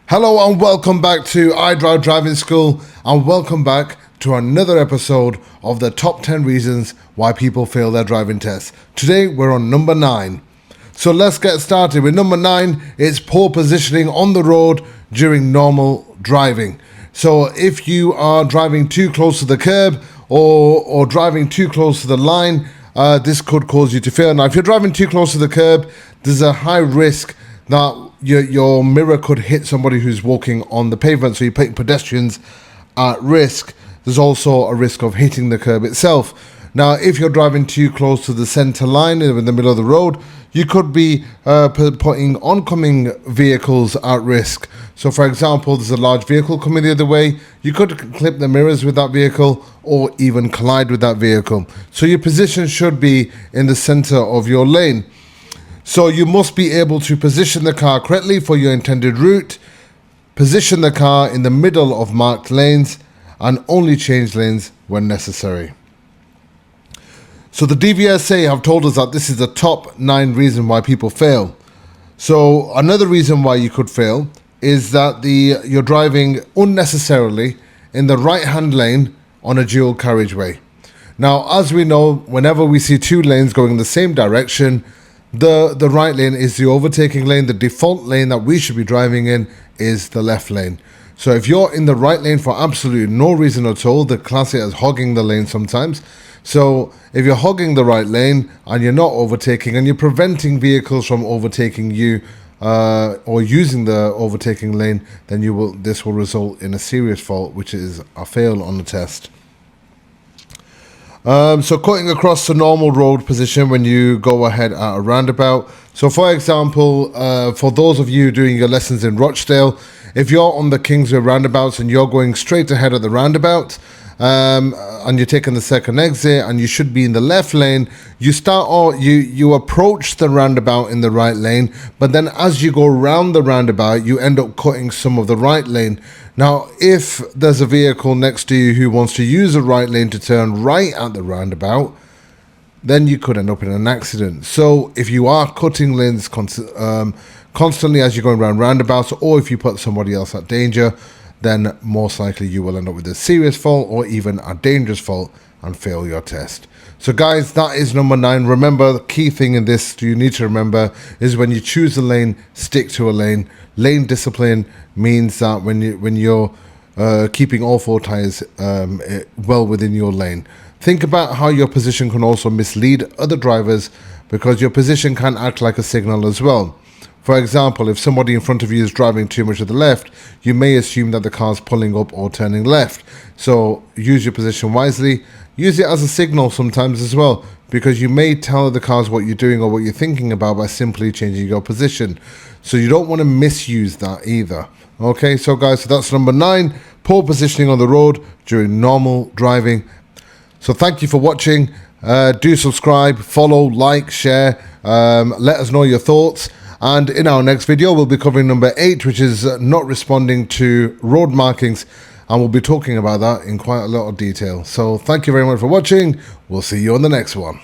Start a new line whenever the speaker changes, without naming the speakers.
Hello and welcome back to iDrive Driving School, and welcome back to another episode of the top 10 reasons why people fail their driving tests. Today we're on number 9. So let's get started with number 9. It's poor positioning on the road during normal driving. So if you are driving too close to the curb or driving too close to the line, this could cause you to fail. Now if you're driving too close to the curb, there's a high risk that your mirror could hit somebody who's walking on the pavement, so you're putting pedestrians at risk. There's also a risk of hitting the curb itself. Now, if you're driving too close to the center line in the middle of the road, you could be putting oncoming vehicles at risk. So, for example, there's a large vehicle coming the other way. You could clip the mirrors with that vehicle or even collide with that vehicle. So your position should be in the center of your lane. So you must be able to position the car correctly for your intended route, position the car in the middle of marked lanes, and only change lanes when necessary. So the DVSA have told us that this is the top 9 reason why people fail. So another reason why you could fail is that you're driving unnecessarily in the right-hand lane on a dual carriageway. Now, as we know, whenever we see 2 lanes going in the same direction, the right lane is the overtaking lane. The default lane that we should be driving in is the left lane. So if you're in the right lane for absolutely no reason at all, they class it as hogging the lane sometimes. So if you're hogging the right lane and you're not overtaking and you're preventing vehicles from overtaking you or using the overtaking lane, then this will result in a serious fault, which is a fail on the test. So cutting across the normal road position when you go ahead at a roundabout. So for example, for those of you doing your lessons in Rochdale, if you're on the Kingsway roundabouts and you're going straight ahead at the roundabout, and you're taking the second exit and you should be in the left lane, you approach the roundabout in the right lane, but then as you go around the roundabout, you end up cutting some of the right lane. Now, if there's a vehicle next to you who wants to use the right lane to turn right at the roundabout, then you could end up in an accident. So if you are cutting lanes constantly as you're going around roundabouts, or if you put somebody else at danger, then most likely you will end up with a serious fault or even a dangerous fault and fail your test. So guys, that is number 9. Remember, the key thing in this you need to remember is when you choose a lane, stick to a lane. Lane discipline means that when you're keeping all 4 tires well within your lane. Think about how your position can also mislead other drivers, because your position can act like a signal as well. For example, if somebody in front of you is driving too much to the left, you may assume that the car's pulling up or turning left. So use your position wisely. Use it as a signal sometimes as well, because you may tell the cars what you're doing or what you're thinking about by simply changing your position. So you don't want to misuse that either. Okay, so guys, so that's number 9, poor positioning on the road during normal driving. So thank you for watching. Do subscribe, follow, like, share. Let us know your thoughts. And in our next video, we'll be covering number 8, which is not responding to road markings. And we'll be talking about that in quite a lot of detail. So thank you very much for watching. We'll see you on the next one.